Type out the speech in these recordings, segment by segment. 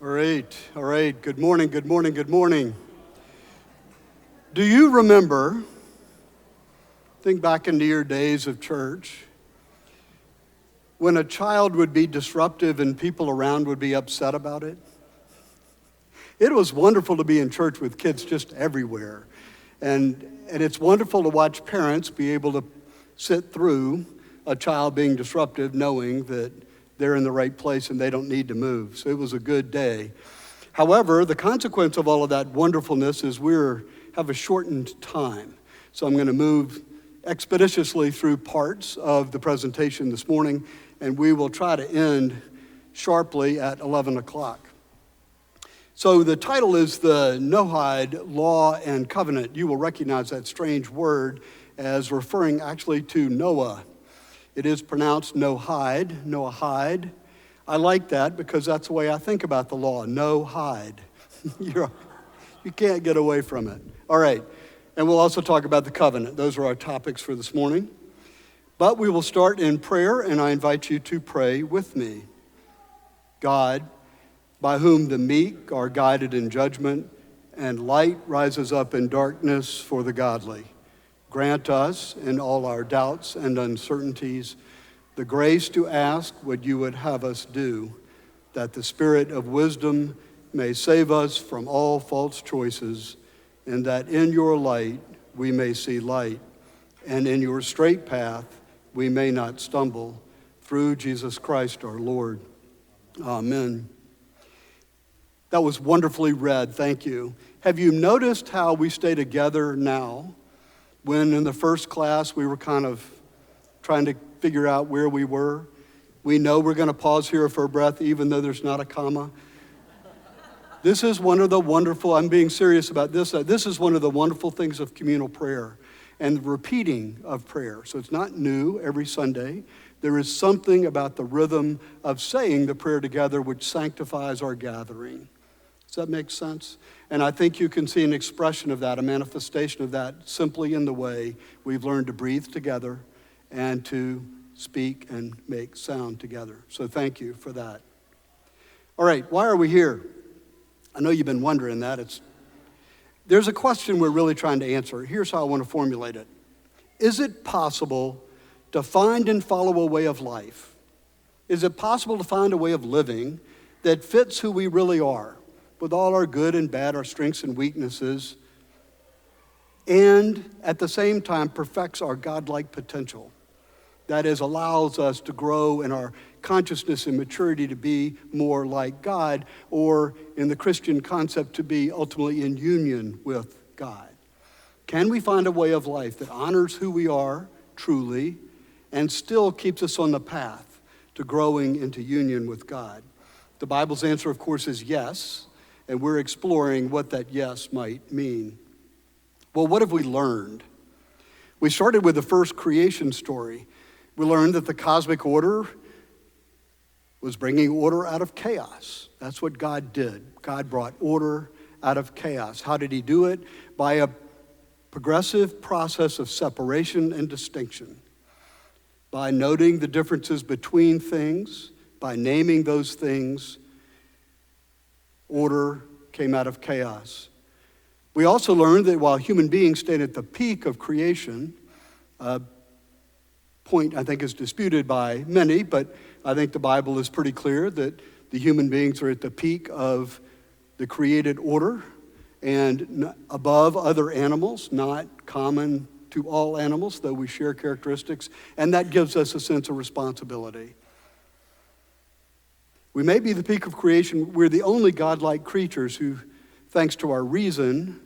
All right. Good morning. Do you remember, think back into your days of church, when a child would be disruptive and people around would be upset about it? It was wonderful to be in church with kids just everywhere. And it's wonderful to watch parents be able to sit through a child being disruptive knowing that they're in the right place and they don't need to move. So it was a good day. However, the consequence of all of that wonderfulness is we have a shortened time. So I'm going to move expeditiously through parts of the presentation this morning, and we will try to end sharply at 11 o'clock. So the title is the Noahide Law and Covenant. You will recognize that strange word as referring actually to Noah. It is pronounced Noahide. I like that because that's the way I think about the law, no hide. You can't get away from it. All right, and we'll also talk about the covenant. Those are our topics for this morning. But we will start in prayer, and I invite you to pray with me. God, by whom the meek are guided in judgment, and light rises up in darkness for the godly, grant us, in all our doubts and uncertainties, the grace to ask what you would have us do, that the spirit of wisdom may save us from all false choices, and that in your light we may see light, and in your straight path we may not stumble, through Jesus Christ our Lord. Amen. That was wonderfully read, thank you. Have you noticed how we stay together now? When in the first class we were kind of trying to figure out where we were. We know we're going to pause here for a breath even though there's not a comma. This is one of the wonderful, I'm being serious about this, this is one of the wonderful things of communal prayer and the repeating of prayer. So it's not new every Sunday. There is something about the rhythm of saying the prayer together which sanctifies our gathering. Does that make sense? And I think you can see an expression of that, a manifestation of that, simply in the way we've learned to breathe together and to speak and make sound together. So thank you for that. All right, why are we here? I know you've been wondering that. There's a question we're really trying to answer. Here's how I want to formulate it. Is it possible to find and follow a way of life? Is it possible to find a way of living that fits who we really are, with all our good and bad, our strengths and weaknesses, and at the same time perfects our godlike potential? That is, allows us to grow in our consciousness and maturity to be more like God, or in the Christian concept, to be ultimately in union with God. Can we find a way of life that honors who we are truly and still keeps us on the path to growing into union with God? The Bible's answer, of course, is yes. And we're exploring what that yes might mean. Well, what have we learned? We started with the first creation story. We learned that the cosmic order was bringing order out of chaos. That's what God did. God brought order out of chaos. How did he do it? By a progressive process of separation and distinction. By noting the differences between things, by naming those things, order came out of chaos. We also learned that while human beings stayed at the peak of creation, a point I think is disputed by many, but I think the Bible is pretty clear that the human beings are at the peak of the created order and above other animals, not common to all animals, though we share characteristics, and that gives us a sense of responsibility. We may be the peak of creation. We're the only godlike creatures who, thanks to our reason,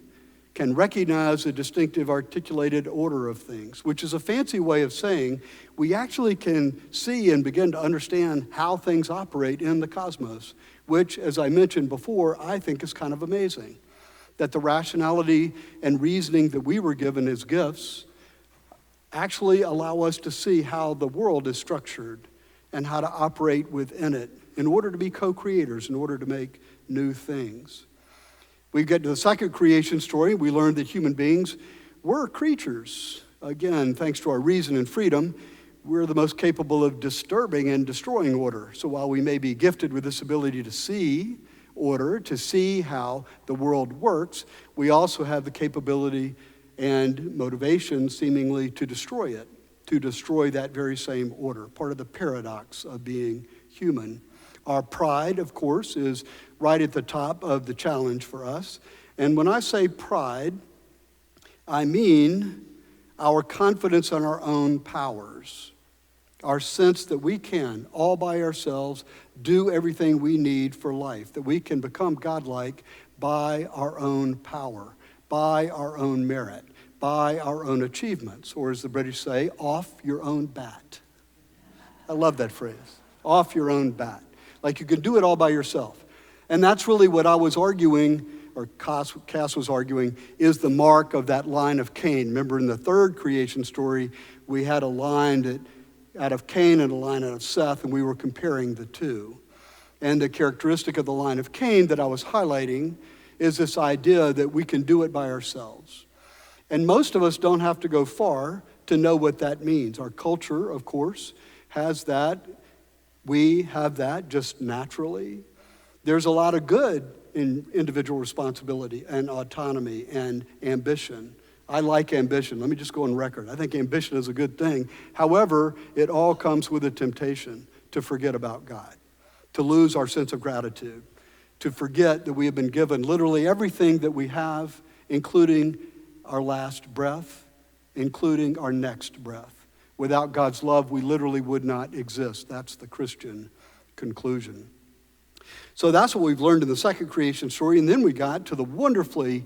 can recognize a distinctive articulated order of things, which is a fancy way of saying we actually can see and begin to understand how things operate in the cosmos, which, as I mentioned before, I think is kind of amazing. That the rationality and reasoning that we were given as gifts actually allow us to see how the world is structured and how to operate within it in order to be co-creators, in order to make new things. We get to the second creation story. We learned that human beings were creatures. Again, thanks to our reason and freedom, we're the most capable of disturbing and destroying order. So while we may be gifted with this ability to see order, to see how the world works, we also have the capability and motivation seemingly to destroy it, to destroy that very same order, part of the paradox of being human. Our pride, of course, is right at the top of the challenge for us. And when I say pride, I mean our confidence in our own powers, our sense that we can, all by ourselves, do everything we need for life, that we can become godlike by our own power, by our own merit, by our own achievements, or as the British say, off your own bat. I love that phrase, off your own bat. Like you can do it all by yourself. And that's really what I was arguing, or Cass was arguing, is the mark of that line of Cain. Remember in the third creation story, we had a line out of Cain and a line out of Seth, and we were comparing the two. And the characteristic of the line of Cain that I was highlighting is this idea that we can do it by ourselves. And most of us don't have to go far to know what that means. Our culture, of course, has that. We have that just naturally. There's a lot of good in individual responsibility and autonomy and ambition. I like ambition. Let me just go on record. I think ambition is a good thing. However, it all comes with a temptation to forget about God, to lose our sense of gratitude, to forget that we have been given literally everything that we have, including our last breath, including our next breath. Without God's love, we literally would not exist. That's the Christian conclusion. So that's what we've learned in the second creation story. And then we got to the wonderful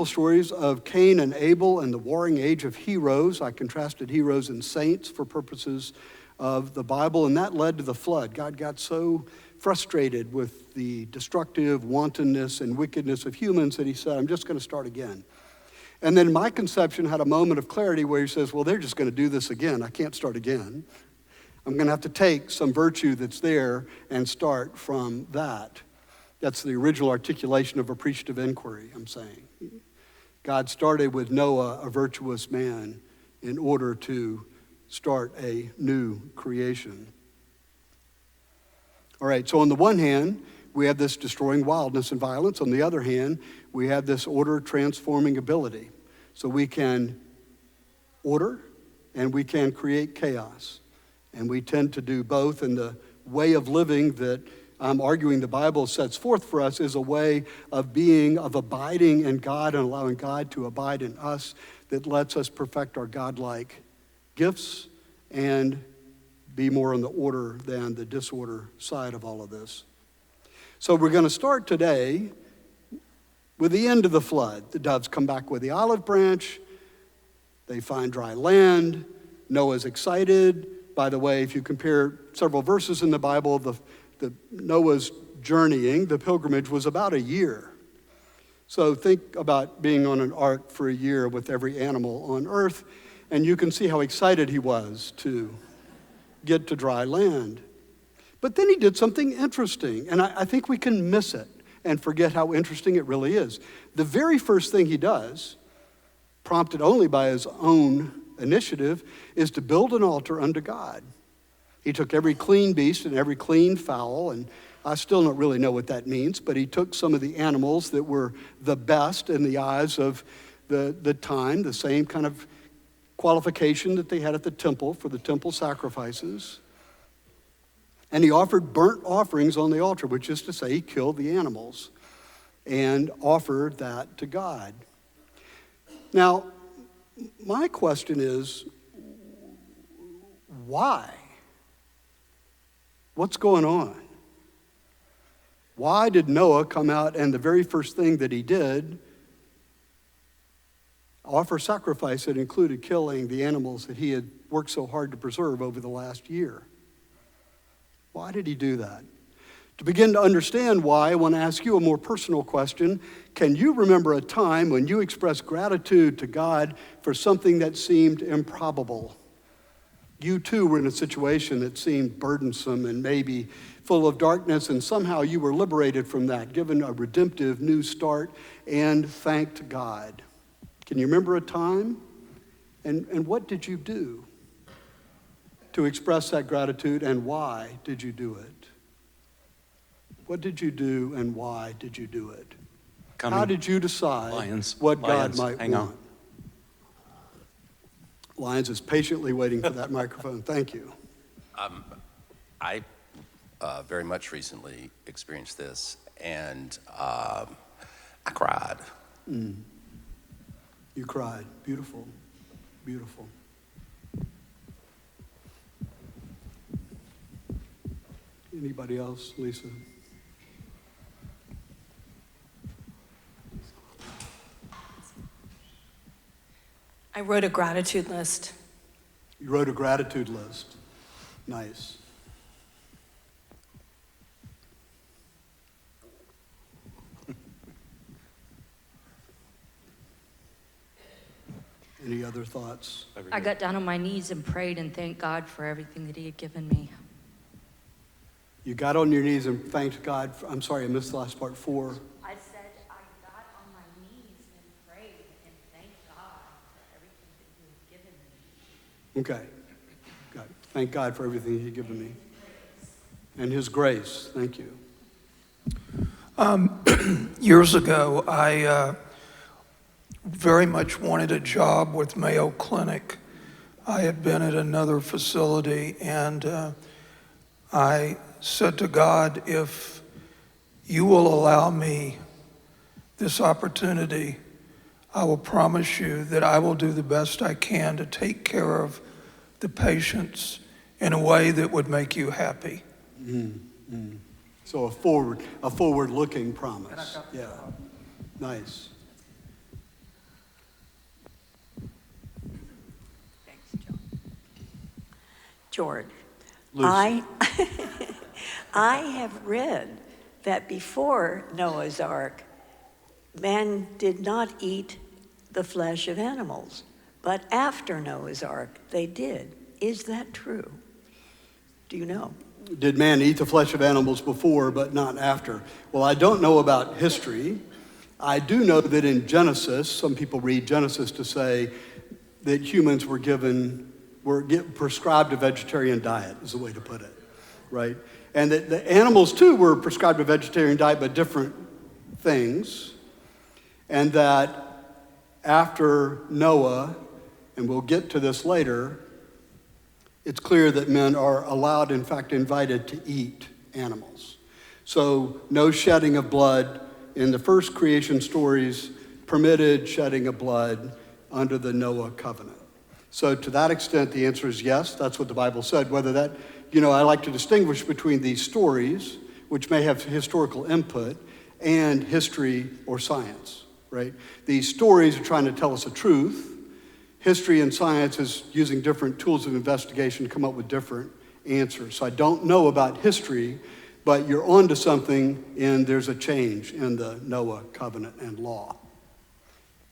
stories of Cain and Abel and the warring age of heroes. I contrasted heroes and saints for purposes of the Bible, and that led to the flood. God got so frustrated with the destructive wantonness and wickedness of humans that he said, I'm just going to start again. And then my conception had a moment of clarity where he says, well, they're just going to do this again. I can't start again. I'm going to have to take some virtue that's there and start from that. That's the original articulation of appreciative inquiry, I'm saying. God started with Noah, a virtuous man, in order to start a new creation. All right, so on the one hand, we have this destroying wildness and violence. On the other hand, we have this order transforming ability. So we can order and we can create chaos. And we tend to do both. And the way of living that I'm arguing the Bible sets forth for us is a way of being, of abiding in God and allowing God to abide in us that lets us perfect our godlike gifts and be more on the order than the disorder side of all of this. So we're going to start today with the end of the flood. The doves come back with the olive branch. They find dry land. Noah's excited. By the way, if you compare several verses in the Bible, the Noah's journeying, the pilgrimage was about a year. So think about being on an ark for a year with every animal on earth, and you can see how excited he was to get to dry land. But then he did something interesting, and I think we can miss it and forget how interesting it really is. The very first thing he does, prompted only by his own initiative, is to build an altar unto God. He took every clean beast and every clean fowl, and I still don't really know what that means, but he took some of the animals that were the best in the eyes of the time, the same kind of qualification that they had at the temple for the temple sacrifices. And he offered burnt offerings on the altar, which is to say he killed the animals and offered that to God. Now, my question is, why? What's going on? Why did Noah come out and the very first thing that he did, offer sacrifice that included killing the animals that he had worked so hard to preserve over the last year? Why did he do that? To begin to understand why, I want to ask you a more personal question. Can you remember a time when you expressed gratitude to God for something that seemed improbable? You too were in a situation that seemed burdensome and maybe full of darkness, and somehow you were liberated from that, given a redemptive new start, and thanked God. Can you remember a time? And what did you do to express that gratitude, and why did you do it? What did you do and why did you do it? Coming. How did you decide what God might Hang want? on. Lyons is patiently waiting for that microphone. Thank you. I very much recently experienced this, and I cried. You cried. Beautiful. Beautiful. Anybody else? Lisa? I wrote a gratitude list. You wrote a gratitude list. Nice. Any other thoughts? I got down on my knees and prayed and thanked God for everything that he had given me. You got on your knees and thanked God. I'm sorry, I missed the last part. 4. I said I got on my knees and prayed and thanked God for everything that he had given me. Okay. Got it. Thank God for everything He's given me. And His grace. Thank you. Years ago, I very much wanted a job with Mayo Clinic. I had been at another facility, and I said to God, if you will allow me this opportunity, I will promise you that I will do the best I can to take care of the patients in a way that would make you happy. Mm-hmm. So a forward-looking promise. Yeah. Nice. Thanks, John. George, Lucy. I have read that before Noah's Ark, men did not eat the flesh of animals, but after Noah's Ark, they did. Is that true? Do you know? Did man eat the flesh of animals before, but not after? Well, I don't know about history. I do know that in Genesis, some people read Genesis to say that humans were prescribed a vegetarian diet, is the way to put it, right? And that the animals, too, were prescribed a vegetarian diet, but different things. And that after Noah, and we'll get to this later, it's clear that men are allowed, in fact, invited to eat animals. So no shedding of blood in the first creation stories, permitted shedding of blood under the Noah covenant. So to that extent, the answer is yes, that's what the Bible said. Whether that, I like to distinguish between these stories, which may have historical input, and history or science, right? These stories are trying to tell us a truth. History and science is using different tools of investigation to come up with different answers. So I don't know about history, but you're onto something, and there's a change in the Noah covenant and law.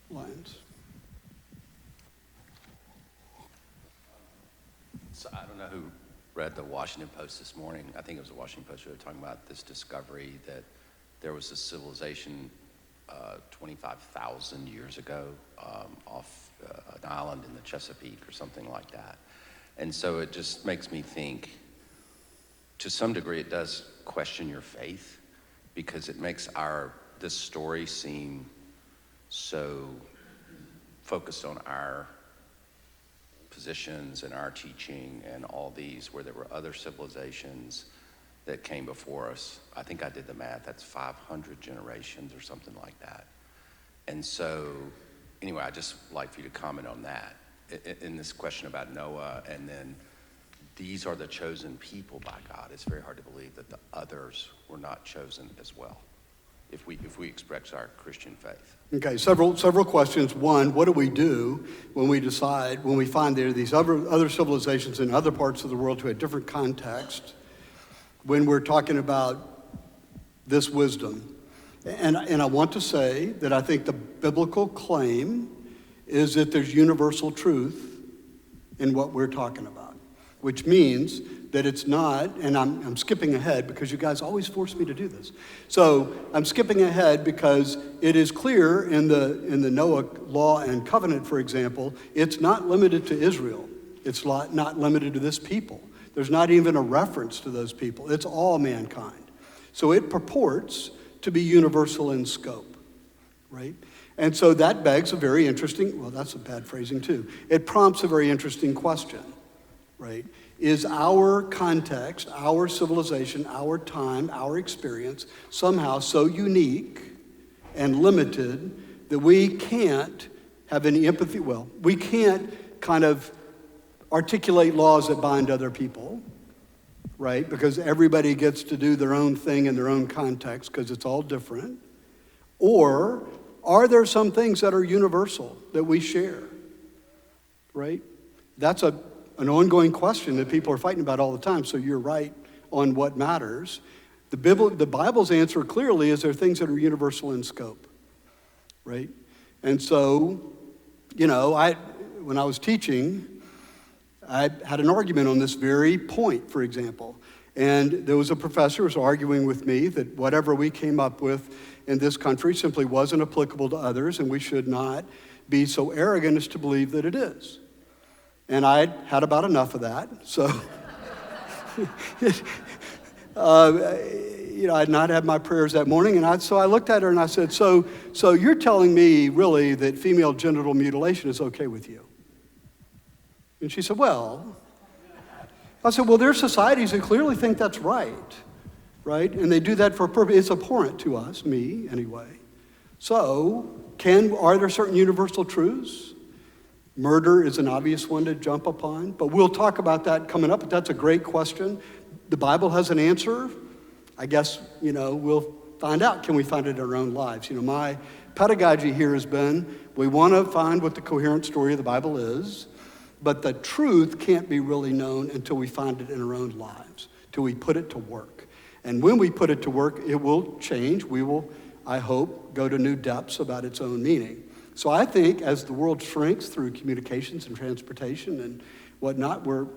Lyons. So I don't know who read the Washington Post this morning. I think it was the Washington Post. We were talking about this discovery that there was a civilization 25,000 years ago off an island in the Chesapeake or something like that. And so it just makes me think, to some degree, it does question your faith, because it makes this story seem so focused on our positions and our teaching and all these, where there were other civilizations that came before us. I think I did the math, that's 500 generations or something like that. And so, anyway, I'd just like for you to comment on that, in this question about Noah, and then these are the chosen people by God. It's very hard to believe that the others were not chosen as well, if we express our Christian faith. Okay, several questions. One, what do we do when we find there are these other civilizations in other parts of the world who had different context, when we're talking about this wisdom? And I want to say that I think the biblical claim is that there's universal truth in what we're talking about, which means that it's not, and I'm skipping ahead because you guys always force me to do this. So I'm skipping ahead because it is clear in the Noah law and covenant, for example, it's not limited to Israel. It's not limited to this people. There's not even a reference to those people. It's all mankind. So it purports to be universal in scope, right? And so that begs a very interesting, well, that's a bad phrasing too. It prompts a very interesting question, right? Is our context, our civilization, our time, our experience somehow so unique and limited that we can't have any empathy? Well, we can't kind of articulate laws that bind other people, right? Because everybody gets to do their own thing in their own context because it's all different. Or are there some things that are universal that we share, right? That's an ongoing question that people are fighting about all the time, so you're right on what matters. The Bible's answer clearly is there are things that are universal in scope, right? And so, when I was teaching, I had an argument on this very point, for example. And there was a professor who was arguing with me that whatever we came up with in this country simply wasn't applicable to others, and we should not be so arrogant as to believe that it is. And I had about enough of that. So, I had not had my prayers that morning, and so I looked at her and I said, so you're telling me really that female genital mutilation is okay with you? And she said, well, I said, well, there are societies that clearly think that's right? And they do that for a purpose. It's abhorrent to us, me anyway. So, are there certain universal truths? Murder is an obvious one to jump upon, but we'll talk about that coming up, but that's a great question. The Bible has an answer. I guess, we'll find out. Can we find it in our own lives? My pedagogy here has been, we want to find what the coherent story of the Bible is, but the truth can't be really known until we find it in our own lives, till we put it to work. And when we put it to work, it will change. We will, I hope, go to new depths about its own meaning. So I think as the world shrinks through communications and transportation and whatnot, we're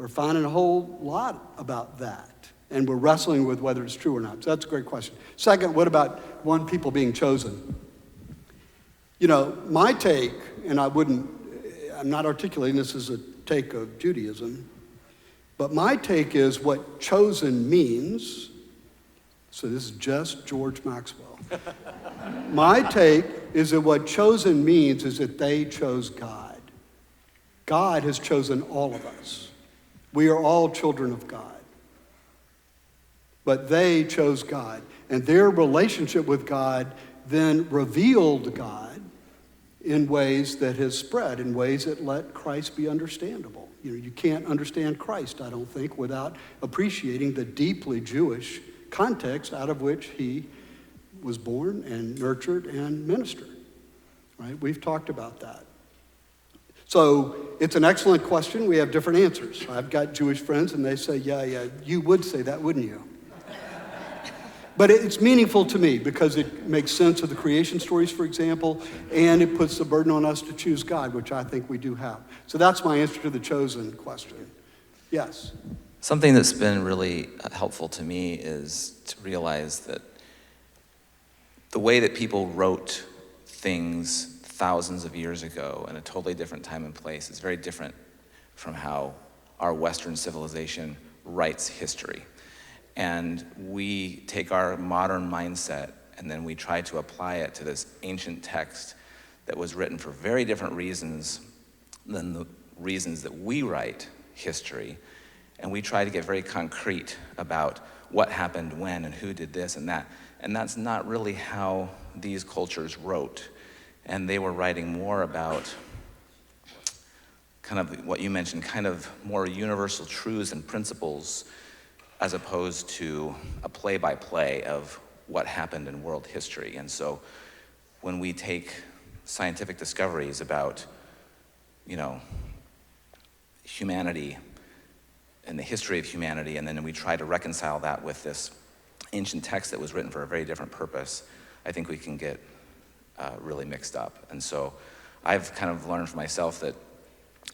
finding a whole lot about that. And we're wrestling with whether it's true or not. So that's a great question. Second, what about one people being chosen? My take, and I'm not articulating this as a take of Judaism, but my take is what chosen means. So this is just George Maxwell. My take is that what chosen means is that they chose God. God has chosen all of us. We are all children of God. But they chose God. And their relationship with God then revealed God in ways that has spread, in ways that let Christ be understandable. You can't understand Christ, I don't think, without appreciating the deeply Jewish context out of which he was born and nurtured and ministered, right? We've talked about that. So it's an excellent question. We have different answers. I've got Jewish friends and they say, yeah, you would say that, wouldn't you? But it's meaningful to me because it makes sense of the creation stories, for example, and it puts the burden on us to choose God, which I think we do have. So that's my answer to the chosen question. Yes? Something that's been really helpful to me is to realize that the way that people wrote things thousands of years ago in a totally different time and place is very different from how our Western civilization writes history. And we take our modern mindset and then we try to apply it to this ancient text that was written for very different reasons than the reasons that we write history. And we try to get very concrete about what happened when and who did this and that. And that's not really how these cultures wrote. And they were writing more about kind of what you mentioned, kind of more universal truths and principles as opposed to a play-by-play of what happened in world history. And so when we take scientific discoveries about, humanity and the history of humanity, and then we try to reconcile that with this ancient text that was written for a very different purpose, I think we can get really mixed up. And so I've kind of learned for myself that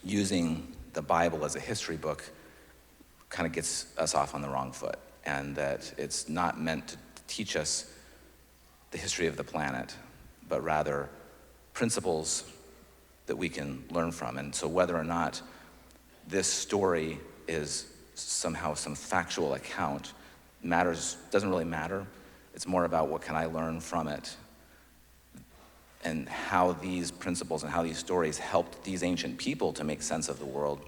using the Bible as a history book kind of gets us off on the wrong foot, and that it's not meant to teach us the history of the planet, but rather principles that we can learn from. And so whether or not this story is somehow some factual account doesn't really matter. It's more about what can I learn from it, and how these principles and how these stories helped these ancient people to make sense of the world.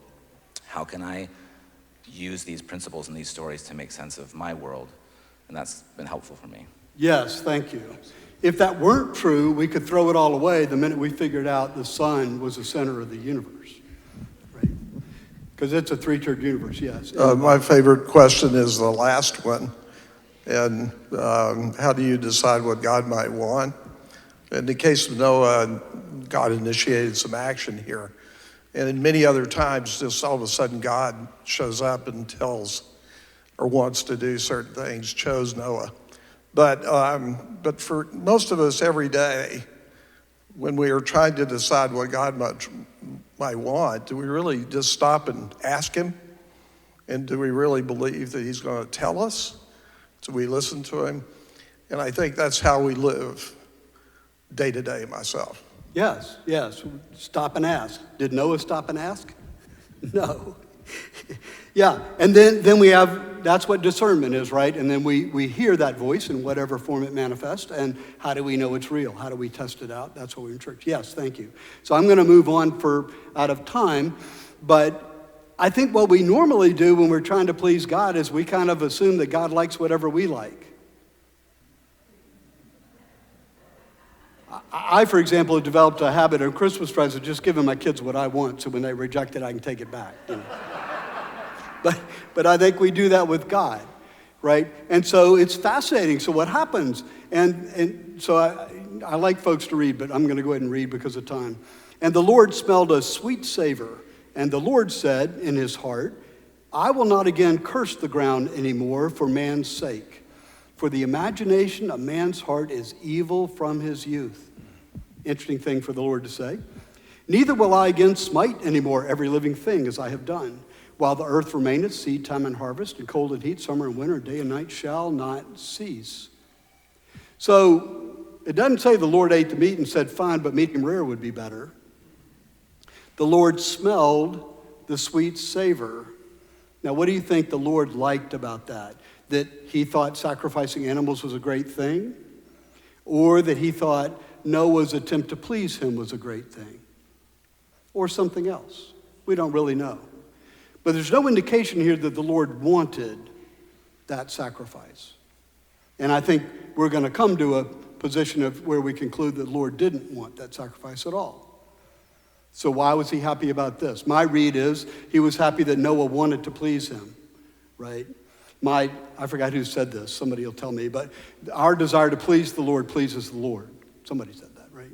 How can I use these principles and these stories to make sense of my world? And that's been helpful for me. Yes, thank you. If that weren't true, we could throw it all away the minute we figured out the sun was the center of the universe, right? Because it's a three-tiered universe, yes. My favorite question is the last one. And how do you decide what God might want? In the case of Noah, God initiated some action here. And in many other times, just all of a sudden God shows up and tells or wants to do certain things, chose Noah. But for most of us every day, when we are trying to decide what God might want, do we really just stop and ask him? And do we really believe that he's going to tell us? Do we listen to him? And I think that's how we live day to day myself. Yes. Stop and ask. Did Noah stop and ask? No. Yeah, and then we have, that's what discernment is, right? And then we hear that voice in whatever form it manifests, and how do we know it's real? How do we test it out? That's what we're in church. Yes, thank you. So I'm going to move on out of time, but I think what we normally do when we're trying to please God is we kind of assume that God likes whatever we like. I, for example, have developed a habit of Christmas presents, just giving my kids what I want, so when they reject it, I can take it back. You know? But I think we do that with God, right? And so it's fascinating. So what happens? And so I like folks to read, but I'm going to go ahead and read because of time. And the Lord smelled a sweet savor, and the Lord said in his heart, I will not again curse the ground anymore for man's sake. For the imagination of man's heart is evil from his youth. Interesting thing for the Lord to say. Neither will I again smite anymore every living thing as I have done. While the earth remaineth, seed time and harvest, and cold and heat, summer and winter, day and night shall not cease. So it doesn't say the Lord ate the meat and said, fine, but medium rare would be better. The Lord smelled the sweet savor. Now, what do you think the Lord liked about that? That he thought sacrificing animals was a great thing? Or that he thought Noah's attempt to please him was a great thing? Or something else? We don't really know. But there's no indication here that the Lord wanted that sacrifice. And I think we're going to come to a position of where we conclude that the Lord didn't want that sacrifice at all. So why was he happy about this? My read is he was happy that Noah wanted to please him, right? I forgot who said this. Somebody will tell me. But our desire to please the Lord pleases the Lord. Somebody said that, right?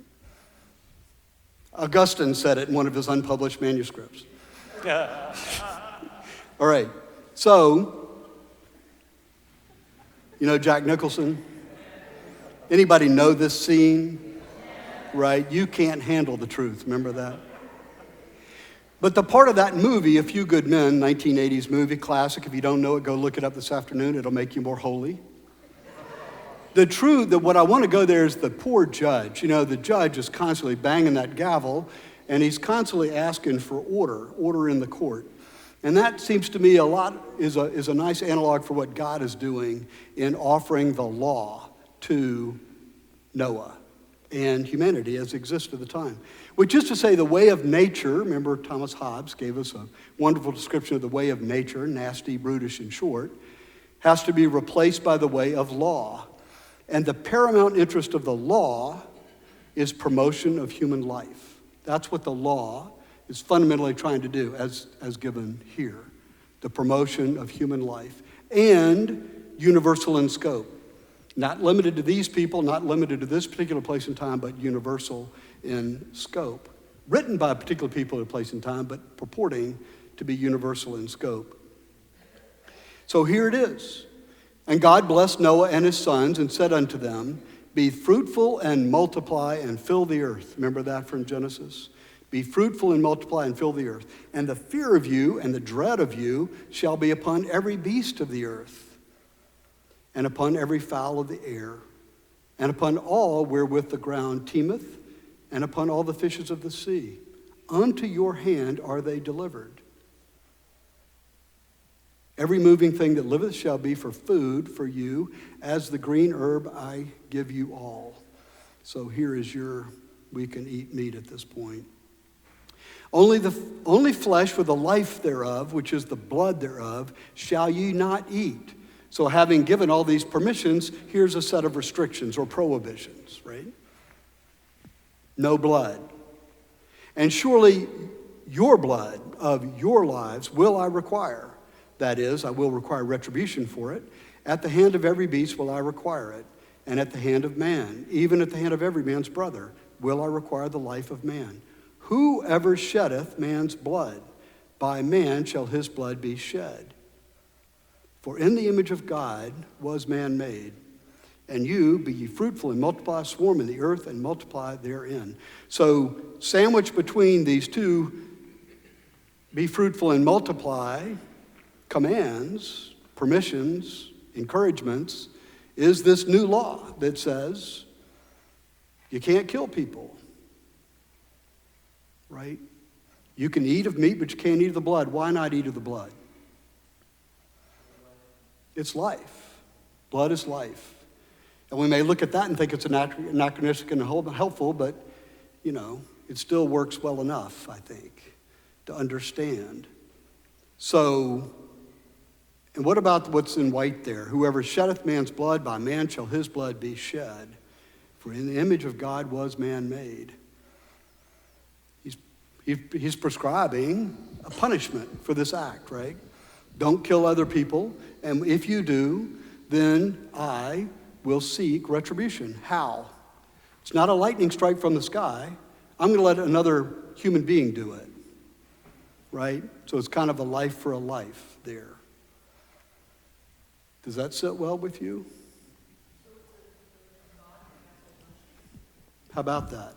Augustine said it in one of his unpublished manuscripts. All right. So, you know Jack Nicholson? Anybody know this scene? Right? You can't handle the truth. Remember that? But the part of that movie, A Few Good Men, 1980s movie, classic. If you don't know it, go look it up this afternoon. It'll make you more holy. What I want to go there is the poor judge. You know, the judge is constantly banging that gavel, and he's constantly asking for order in the court. And that seems to me is a nice analog for what God is doing in offering the law to Noah and humanity as it existed at the time. Which is to say the way of nature, remember Thomas Hobbes gave us a wonderful description of the way of nature, nasty, brutish, and short, has to be replaced by the way of law. And the paramount interest of the law is promotion of human life. That's what the law is fundamentally trying to do, as given here. The promotion of human life. And universal in scope. Not limited to these people, not limited to this particular place and time, but universal in scope. Written by particular people at a place and time, but purporting to be universal in scope. So here it is. And God blessed Noah and his sons and said unto them, be fruitful and multiply and fill the earth. Remember that from Genesis? Be fruitful and multiply and fill the earth. And the fear of you and the dread of you shall be upon every beast of the earth, and upon every fowl of the air, and upon all wherewith the ground teemeth, and upon all the fishes of the sea. Unto your hand are they delivered. Every moving thing that liveth shall be for food for you, as the green herb I give you all. So here is we can eat meat at this point. Only flesh with the life thereof, which is the blood thereof, shall ye not eat. So having given all these permissions, here's a set of restrictions or prohibitions, right? No blood. And surely your blood of your lives will I require. That is, I will require retribution for it. At the hand of every beast will I require it. And at the hand of man, even at the hand of every man's brother, will I require the life of man. Whoever sheddeth man's blood, by man shall his blood be shed. For in the image of God was man made. And you, be ye fruitful and multiply, swarm in the earth and multiply therein. So, sandwiched between these two, be fruitful and multiply, commands, permissions, encouragements, is this new law that says you can't kill people, right? You can eat of meat, but you can't eat of the blood. Why not eat of the blood? It's life. Blood is life. And we may look at that and think it's anachronistic and helpful, but, it still works well enough, I think, to understand. So, and what about what's in white there? Whoever sheddeth man's blood, by man shall his blood be shed. For in the image of God was man made. He's prescribing a punishment for this act, right? Don't kill other people, and if you do, then I will seek retribution. How? It's not a lightning strike from the sky. I'm going to let another human being do it, right? So it's kind of a life for a life there. Does that sit well with you? How about that?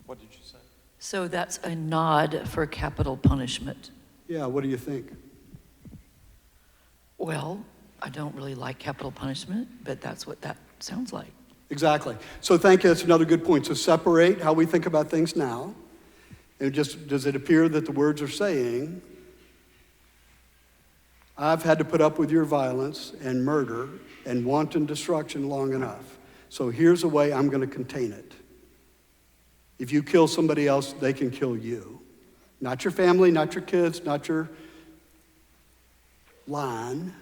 What did you say? So that's a nod for capital punishment. Yeah, what do you think? Well, I don't really like capital punishment, but that's what that sounds like. Exactly. So thank you. That's another good point. So separate how we think about things now. And just, does it appear that the words are saying, I've had to put up with your violence and murder and wanton destruction long enough. So here's a way I'm going to contain it. If you kill somebody else, they can kill you. Not your family, not your kids, not your line,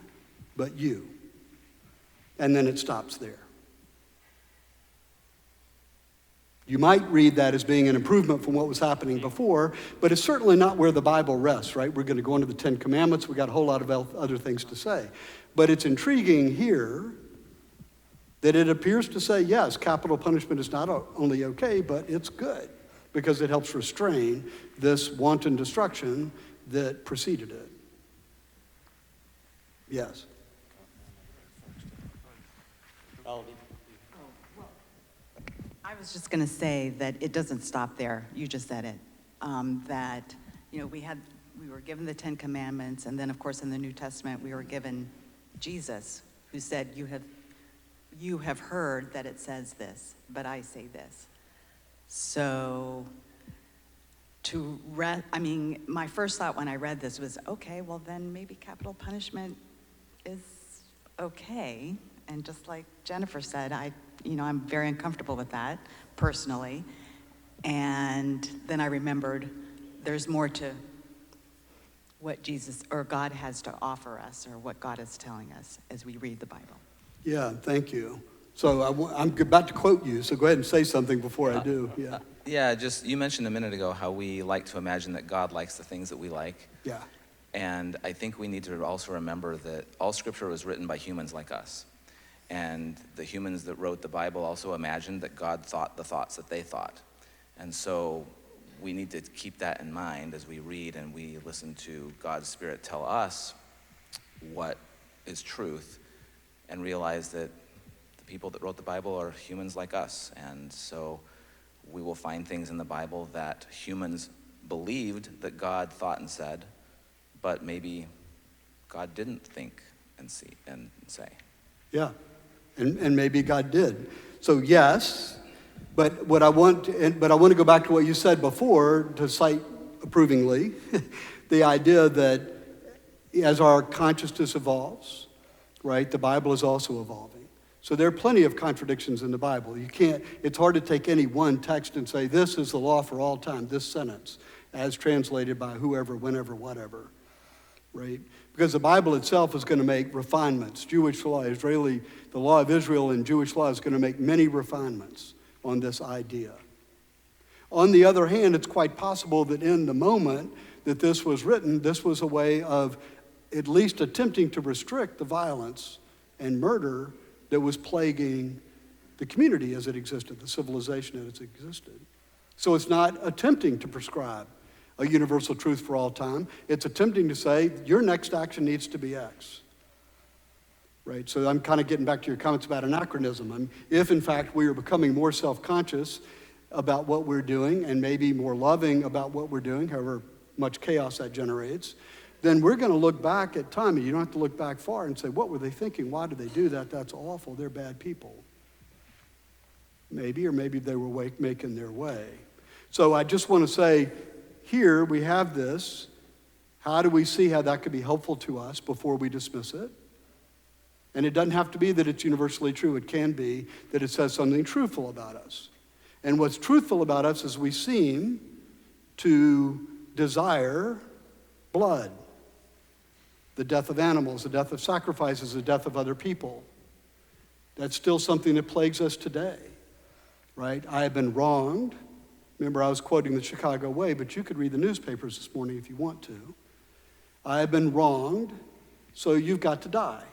but you. And then it stops there. You might read that as being an improvement from what was happening before, but it's certainly not where the Bible rests, right? We're going to go into the Ten Commandments. We've got a whole lot of other things to say. But it's intriguing here that it appears to say, yes, capital punishment is not only okay, but it's good because it helps restrain this wanton destruction that preceded it. Yes? I was just going to say that it doesn't stop there. You just said it. That, we were given the Ten Commandments, and then, of course, in the New Testament, we were given Jesus, who said, you have heard that it says this, but I say this. So, my first thought when I read this was, okay, well, then maybe capital punishment is okay. And just like Jennifer said, I'm very uncomfortable with that personally. And then I remembered there's more to what Jesus or God has to offer us, or what God is telling us as we read the Bible. Yeah, thank you. So I'm about to quote you, so go ahead and say something before I do. Yeah. You mentioned a minute ago how we like to imagine that God likes the things that we like. Yeah. And I think we need to also remember that all Scripture was written by humans like us. And the humans that wrote the Bible also imagined that God thought the thoughts that they thought. And so we need to keep that in mind as we read and we listen to God's Spirit tell us what is truth, and realize that the people that wrote the Bible are humans like us. And so we will find things in the Bible that humans believed that God thought and said, but maybe God didn't think and see and say. Yeah, and maybe God did. So yes, but I want to go back to what you said before to cite approvingly the idea that as our consciousness evolves, right, the Bible is also evolving. So there are plenty of contradictions in the Bible. It's hard to take any one text and say, this is the law for all time, this sentence, as translated by whoever, whenever, whatever, right? Because the Bible itself is going to make refinements. Jewish law, the law of Israel and Jewish law is going to make many refinements on this idea. On the other hand, it's quite possible that in the moment that this was written, this was a way of at least attempting to restrict the violence and murder that was plaguing the community as it existed, the civilization as it existed. So it's not attempting to prescribe a universal truth for all time. It's attempting to say, your next action needs to be X. Right? So I'm kind of getting back to your comments about anachronism. If, in fact, we are becoming more self-conscious about what we're doing and maybe more loving about what we're doing, however much chaos that generates, then we're going to look back at time, and you don't have to look back far and say, what were they thinking? Why did they do that? That's awful. They're bad people. Maybe, or maybe they were making their way. So I just want to say, here we have this. How do we see how that could be helpful to us before we dismiss it? And it doesn't have to be that it's universally true. It can be that it says something truthful about us. And what's truthful about us is we seem to desire blood, the death of animals, the death of sacrifices, the death of other people. That's still something that plagues us today, right? I have been wronged. Remember, I was quoting the Chicago Way, but you could read the newspapers this morning if you want to. I have been wronged, so you've got to die,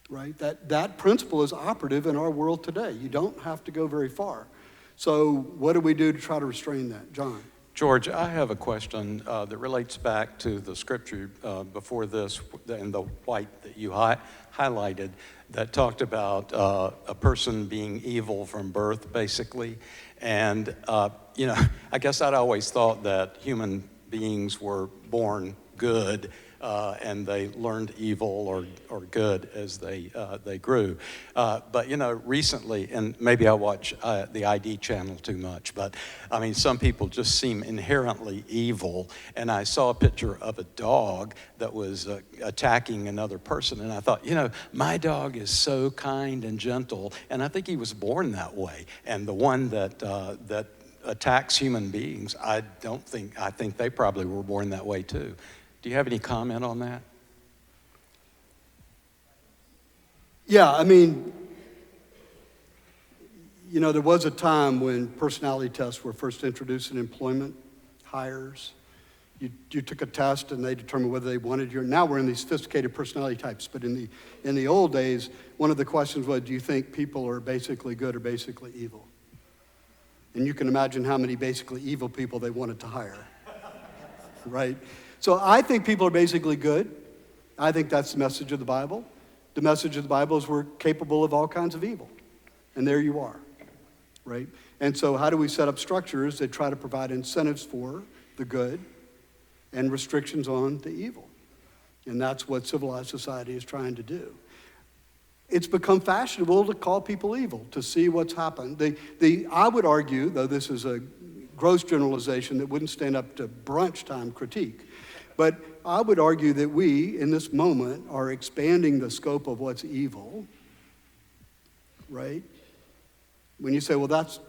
right? That principle is operative in our world today. You don't have to go very far. So what do we do to try to restrain that? John? George, I have a question that relates back to the scripture before this, in the white that you highlighted, that talked about a person being evil from birth, basically. And, I guess I'd always thought that human beings were born good and they learned evil or good as they grew. But recently, and maybe I watch the ID channel too much, but I mean, some people just seem inherently evil. And I saw a picture of a dog that was attacking another person, and I thought, my dog is so kind and gentle, and I think he was born that way. And the one that attacks human beings, I think they probably were born that way too. Do you have any comment on that? Yeah, I mean, there was a time when personality tests were first introduced in employment hires. You took a test and they determined whether they wanted you. Now we're in these sophisticated personality types, but in the old days, one of the questions was, do you think people are basically good or basically evil? And you can imagine how many basically evil people they wanted to hire, right? So I think people are basically good. I think that's the message of the Bible. The message of the Bible is we're capable of all kinds of evil. And there you are, right? And so how do we set up structures that try to provide incentives for the good and restrictions on the evil? And that's what civilized society is trying to do. It's become fashionable to call people evil, to see what's happened. I would argue, though this is a gross generalization that wouldn't stand up to brunch time critique, but I would argue that we, in this moment, are expanding the scope of what's evil, right? When you say, well, that's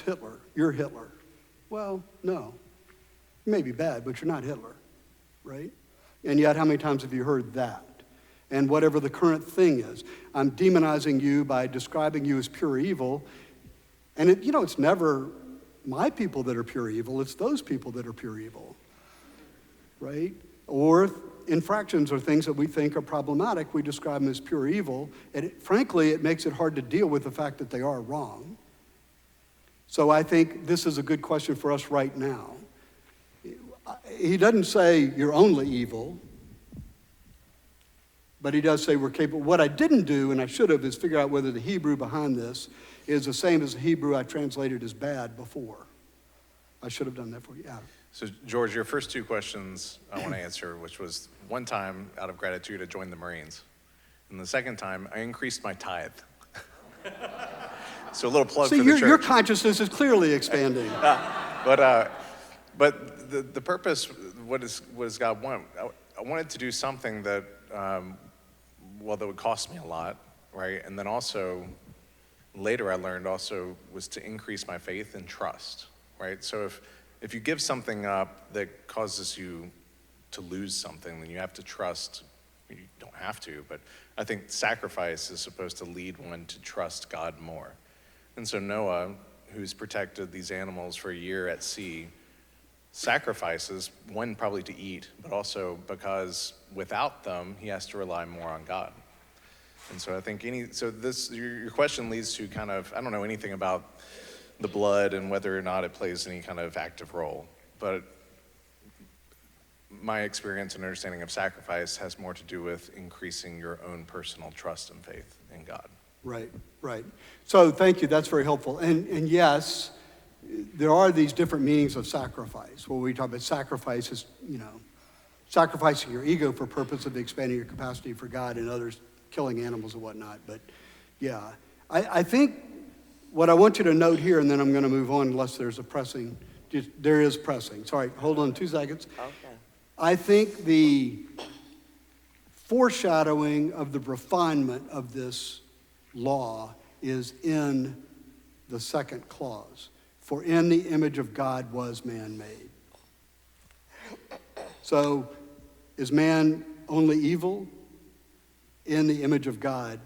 Hitler. You're Hitler. Well, no. You may be bad, but you're not Hitler, right? And yet, how many times have you heard that? And whatever the current thing is, I'm demonizing you by describing you as pure evil. And it's never my people that are pure evil. It's those people that are pure evil. Right? Or infractions or things that we think are problematic, we describe them as pure evil. And frankly, it makes it hard to deal with the fact that they are wrong. So I think this is a good question for us right now. He doesn't say you're only evil, but he does say we're capable. What I didn't do, and I should have, is figure out whether the Hebrew behind this is the same as the Hebrew I translated as bad before. I should have done that for you. Yeah. So, George, your first two questions I want to answer, which was one time, out of gratitude, I joined the Marines. And the second time, I increased my tithe. So a little plug for the church. Your consciousness is clearly expanding. But the purpose, what does God want? I wanted to do something that, that would cost me a lot, right? And then also, later I learned also was to increase my faith and trust, right? So if you give something up that causes you to lose something, then you have to trust. You don't have to, but I think sacrifice is supposed to lead one to trust God more. And so Noah, who's protected these animals for a year at sea, sacrifices, one, probably to eat, but also because without them, he has to rely more on God. And so I think your question leads to kind of, I don't know anything about the blood and whether or not it plays any kind of active role, but my experience and understanding of sacrifice has more to do with increasing your own personal trust and faith in God. Right, right. So thank you, that's very helpful. And yes, there are these different meanings of sacrifice. When we talk about sacrifice is, sacrificing your ego for purpose of expanding your capacity for God, and others killing animals and whatnot. But yeah, I think what I want you to note here, and then I'm going to move on unless there's there is pressing. Sorry, hold on 2 seconds. Okay. I think the foreshadowing of the refinement of this law is in the second clause. For in the image of God was man made. So is man only evil? In the image of God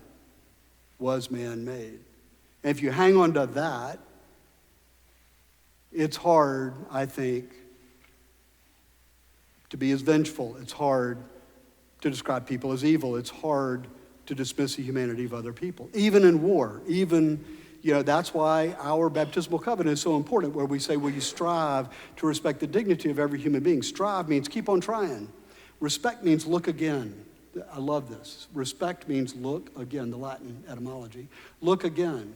was man made. And if you hang on to that, it's hard, I think, to be as vengeful. It's hard to describe people as evil. It's hard to dismiss the humanity of other people, even in war. That's why our baptismal covenant is so important, where we say, will you strive to respect the dignity of every human being? Strive means keep on trying. Respect means look again. I love this. Respect means look again, the Latin etymology. Look again.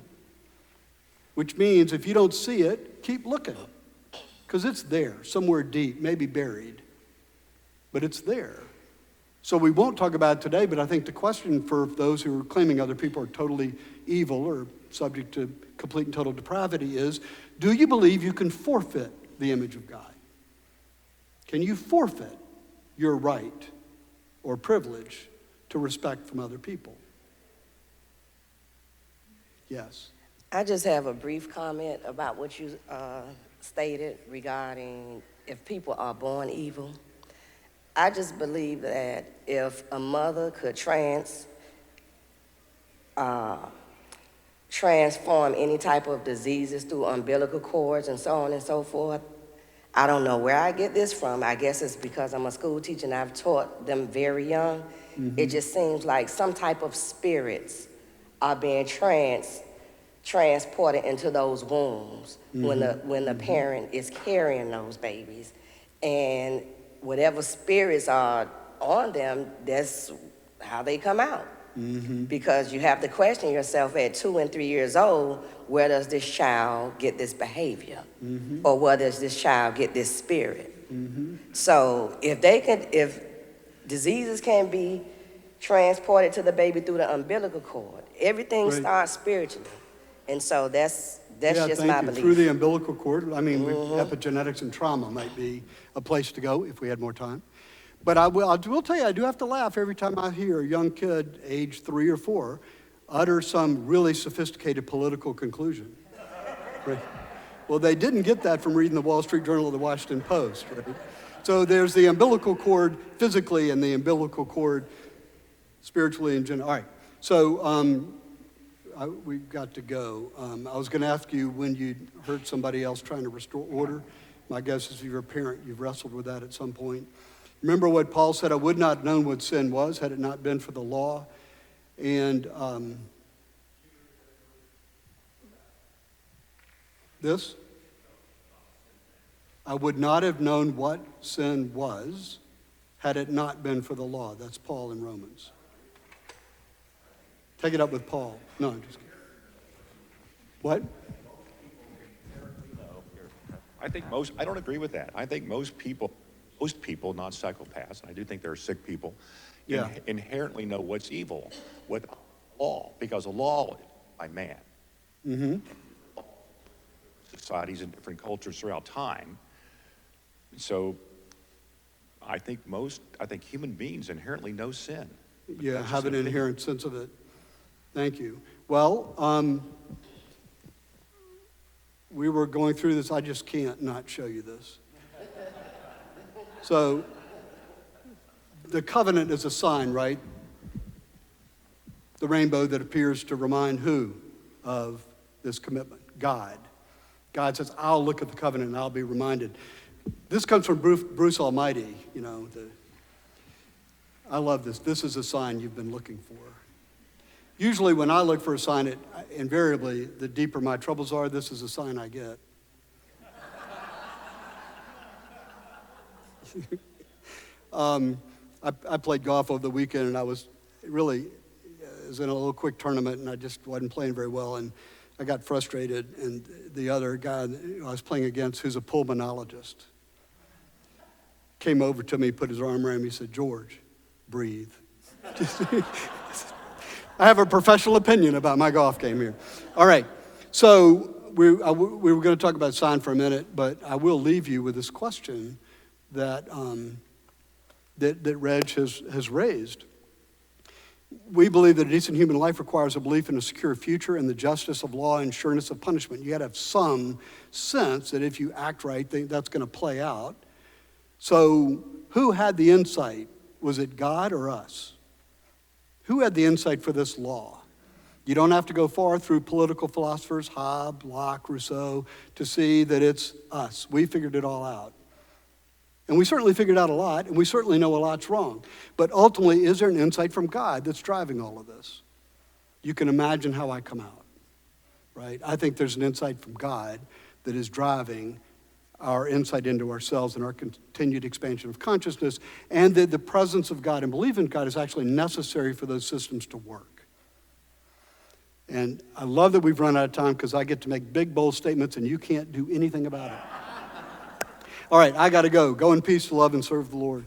Which means if you don't see it, keep looking. Because it's there, somewhere deep, maybe buried. But it's there. So we won't talk about it today, but I think the question for those who are claiming other people are totally evil or subject to complete and total depravity is, do you believe you can forfeit the image of God? Can you forfeit your right or privilege to respect from other people? Yes. I just have a brief comment about what you stated regarding if people are born evil. I just believe that if a mother could transform any type of diseases through umbilical cords and so on and so forth, I don't know where I get this from. I guess it's because I'm a school teacher and I've taught them very young. Mm-hmm. It just seems like some type of spirits are being transported into those wombs when the parent is carrying those babies. And whatever spirits are on them, that's how they come out. Mm-hmm. Because you have to question yourself at 2 and 3 years old, where does this child get this behavior? Mm-hmm. Or where does this child get this spirit? Mm-hmm. So if diseases can be transported to the baby through the umbilical cord, everything starts spiritually. And so that's just my belief. Through the umbilical cord. I mean, epigenetics and trauma might be a place to go if we had more time. But I will tell you, I do have to laugh every time I hear a young kid, age 3 or 4, utter some really sophisticated political conclusion. Right? Well, they didn't get that from reading the Wall Street Journal or the Washington Post, right? So there's the umbilical cord physically and the umbilical cord spiritually and general. All right, so we've got to go. I was going to ask you when you heard somebody else trying to restore order. My guess is if you're a parent, you've wrestled with that at some point. Remember what Paul said, I would not have known what sin was had it not been for the law. And this, I would not have known what sin was had it not been for the law. That's Paul in Romans. Take it up with Paul. No, I'm just kidding. What? I don't agree with that. I think most people, not psychopaths, and I do think there are sick people, inherently know what's evil with law, because the law is by man. Mm-hmm. Societies and different cultures throughout time. So I think human beings inherently know sin. Yeah, That's have just an an opinion. inherent sense of it. Thank you. Well, we were going through this. I just can't not show you this. So, the covenant is a sign, right? The rainbow that appears to remind who of this commitment? God. God says, I'll look at the covenant and I'll be reminded. This comes from Bruce Almighty, you know. I love this. This is a sign you've been looking for. Usually when I look for a sign, invariably, the deeper my troubles are, this is a sign I get. I played golf over the weekend, and I was in a little quick tournament, and I just wasn't playing very well, and I got frustrated, and the other guy I was playing against, who's a pulmonologist, came over to me, put his arm around me, he said, George, breathe. I have a professional opinion about my golf game here. All right, so we were going to talk about sign for a minute, but I will leave you with this question that Reg has raised. We believe that a decent human life requires a belief in a secure future and the justice of law and sureness of punishment. You got to have some sense that if you act right, that's going to play out. So who had the insight? Was it God or us? Who had the insight for this law? You don't have to go far through political philosophers, Hobbes, Locke, Rousseau, to see that it's us. We figured it all out. And we certainly figured out a lot, and we certainly know a lot's wrong. But ultimately, is there an insight from God that's driving all of this? You can imagine how I come out, right? I think there's an insight from God that is driving our insight into ourselves and our continued expansion of consciousness, and that the presence of God and belief in God is actually necessary for those systems to work. And I love that we've run out of time because I get to make big, bold statements and you can't do anything about it. All right, I got to go. Go in peace to love and serve the Lord.